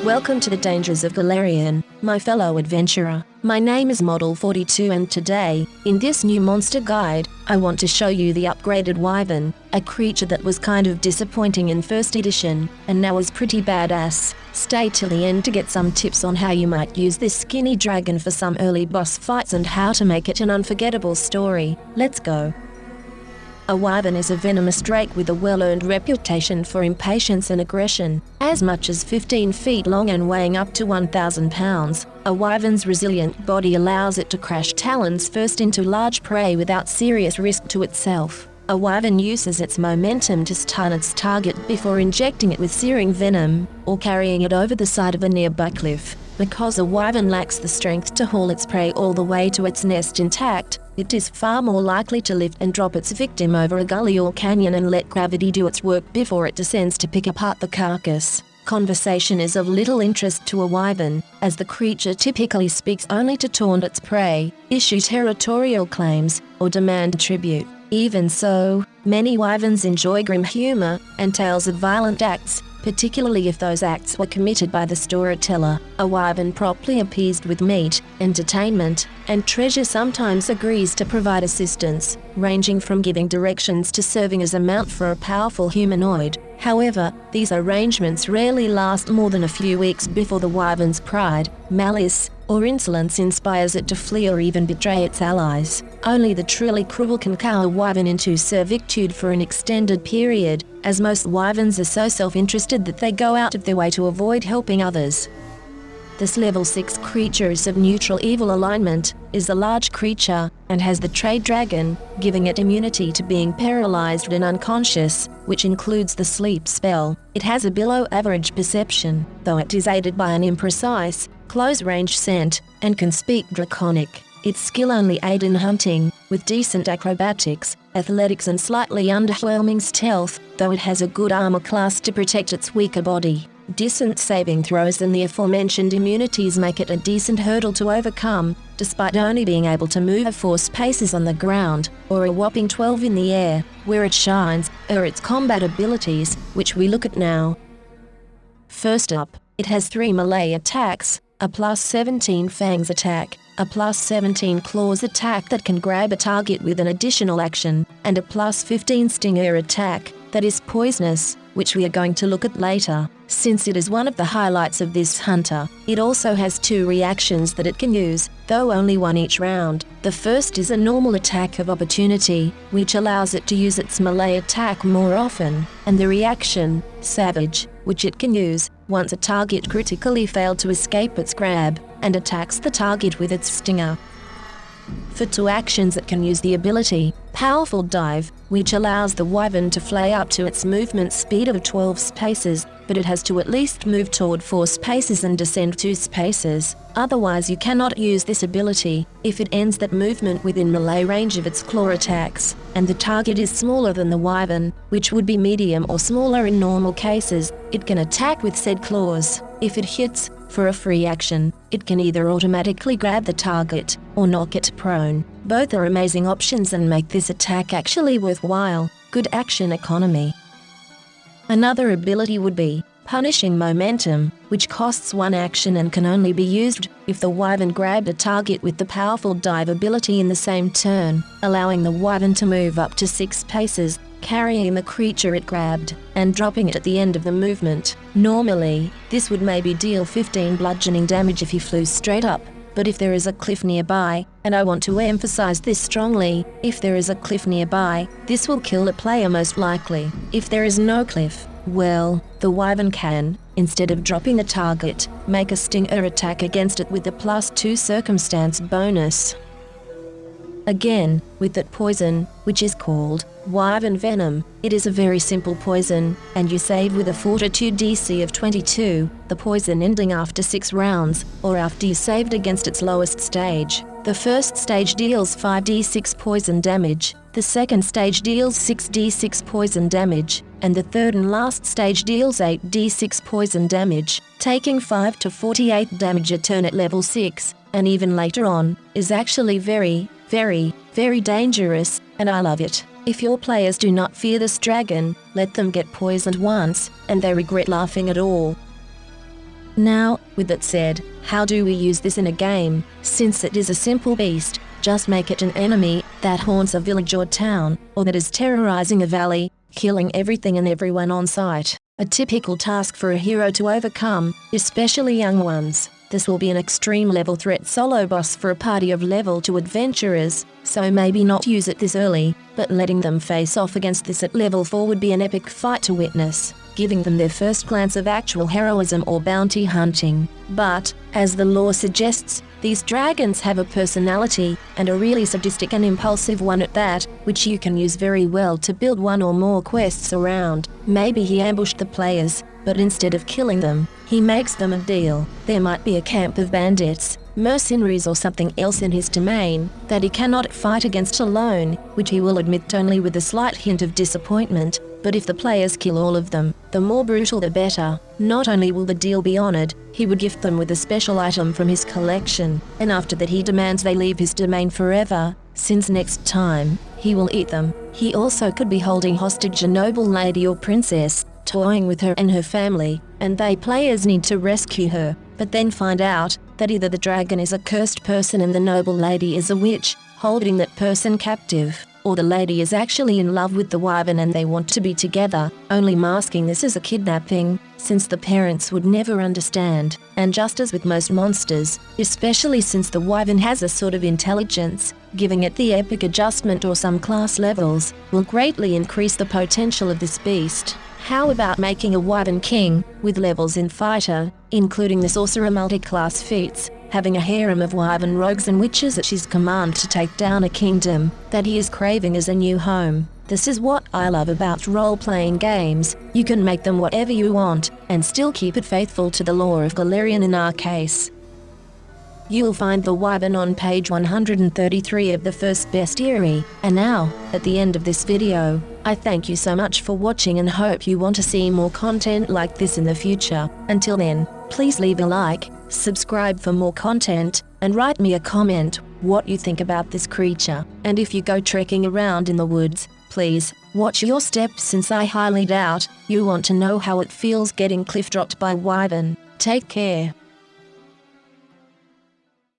Welcome to the dangers of Galarian, my fellow adventurer. My name is Model 42 and today, in this new monster guide, I want to show you the upgraded Wyvern, a creature that was kind of disappointing in first edition, and now is pretty badass. Stay till the end to get some tips on how you might use this skinny dragon for some early boss fights and how to make it an unforgettable story. Let's go. A wyvern is a venomous drake with a well-earned reputation for impatience and aggression. As much as 15 feet long and weighing up to 1,000 pounds, a wyvern's resilient body allows it to crash talons first into large prey without serious risk to itself. A wyvern uses its momentum to stun its target before injecting it with searing venom, or carrying it over the side of a nearby cliff. Because a wyvern lacks the strength to haul its prey all the way to its nest intact, it is far more likely to lift and drop its victim over a gully or canyon and let gravity do its work before it descends to pick apart the carcass. Conversation is of little interest to a wyvern, as the creature typically speaks only to taunt its prey, issue territorial claims, or demand tribute. Even so, many wyverns enjoy grim humor and tales of violent acts, particularly if those acts were committed by the storyteller. A wyvern properly appeased with meat, entertainment, and treasure sometimes agrees to provide assistance, ranging from giving directions to serving as a mount for a powerful humanoid. However, these arrangements rarely last more than a few weeks before the wyvern's pride, malice, or insolence inspires it to flee or even betray its allies. Only the truly cruel can cow a wyvern into servitude for an extended period, as most wyverns are so self-interested that they go out of their way to avoid helping others. This level 6 creature is of neutral evil alignment, is a large creature, and has the trait dragon, giving it immunity to being paralyzed and unconscious, which includes the sleep spell. It has a below-average perception, though it is aided by an imprecise, close-range scent, and can speak Draconic. Its skill only aid in hunting, with decent acrobatics, athletics and slightly underwhelming stealth, though it has a good armor class to protect its weaker body. Decent saving throws and the aforementioned immunities make it a decent hurdle to overcome, despite only being able to move 4 paces on the ground, or a whopping 12 in the air. Where it shines are its combat abilities, which we look at now. First up, it has 3 melee attacks, a +17 fangs attack, a +17 claws attack that can grab a target with an additional action, and a +15 stinger attack, that is poisonous, which we are going to look at later. Since it is one of the highlights of this hunter, it also has 2 reactions that it can use, though only one each round. The first is a normal attack of opportunity, which allows it to use its melee attack more often, and the reaction, Savage, which it can use once a target critically failed to escape its grab, and attacks the target with its stinger. For 2 actions it can use the ability, Powerful Dive, which allows the wyvern to fly up to its movement speed of 12 paces, but it has to at least move toward 4 paces and descend 2 paces. Otherwise you cannot use this ability, if it ends that movement within melee range of its claw attacks, and the target is smaller than the wyvern, which would be medium or smaller in normal cases. It can attack with said claws. If it hits, for a free action, it can either automatically grab the target, or knock it prone. Both are amazing options and make this attack actually worthwhile. Good action economy. Another ability would be Punishing Momentum, which costs 1 action and can only be used if the wyvern grabbed a target with the Powerful Dive ability in the same turn, allowing the wyvern to move up to 6 paces, carrying the creature it grabbed, and dropping it at the end of the movement. Normally, this would maybe deal 15 bludgeoning damage if he flew straight up, but if there is a cliff nearby, and I want to emphasize this strongly, if there is a cliff nearby, this will kill the player most likely. If there is no cliff, well, the wyvern can, instead of dropping the target, make a stinger attack against it with a +2 circumstance bonus. Again, with that poison, which is called Wyvern Venom, it is a very simple poison, and you save with a Fortitude DC of 22, the poison ending after 6 rounds, or after you saved against its lowest stage. The first stage deals 5d6 poison damage, the second stage deals 6d6 poison damage, and the third and last stage deals 8d6 poison damage, taking 5 to 48 damage a turn at level 6, and even later on, is actually very, very dangerous, and I love it. If your players do not fear this dragon, let them get poisoned once, and they regret laughing at all. Now, with that said, how do we use this in a game? Since it is a simple beast, just make it an enemy that haunts a village or town, or that is terrorizing a valley, killing everything and everyone on sight. A typical task for a hero to overcome, especially young ones. This will be an extreme level threat solo boss for a party of level 2 adventurers, so maybe not use it this early, but letting them face off against this at level 4 would be an epic fight to witness, giving them their first glance of actual heroism or bounty hunting. But, as the lore suggests, these dragons have a personality, and a really sadistic and impulsive one at that, which you can use very well to build one or more quests around. Maybe he ambushed the players, but instead of killing them, he makes them a deal. There might be a camp of bandits, mercenaries or something else in his domain that he cannot fight against alone, which he will admit only with a slight hint of disappointment. But if the players kill all of them, the more brutal the better. Not only will the deal be honored, he would gift them with a special item from his collection, and after that he demands they leave his domain forever, since next time, he will eat them. He also could be holding hostage a noble lady or princess, toying with her and her family, and they players need to rescue her, but then find out that either the dragon is a cursed person and the noble lady is a witch, holding that person captive, or the lady is actually in love with the wyvern and they want to be together, only masking this as a kidnapping, since the parents would never understand. And just as with most monsters, especially since the wyvern has a sort of intelligence, giving it the epic adjustment or some class levels will greatly increase the potential of this beast. How about making a wyvern king, with levels in fighter, including the sorcerer multi-class feats, having a harem of wyvern rogues and witches at his command to take down a kingdom that he is craving as a new home. This is what I love about role-playing games. You can make them whatever you want, and still keep it faithful to the lore of Golarion in our case. You'll find the wyvern on page 133 of the first bestiary. And now, at the end of this video, I thank you so much for watching and hope you want to see more content like this in the future. Until then, please leave a like, subscribe for more content, and write me a comment what you think about this creature. And if you go trekking around in the woods, please watch your steps, since I highly doubt you want to know how it feels getting cliff dropped by wyvern. Take care.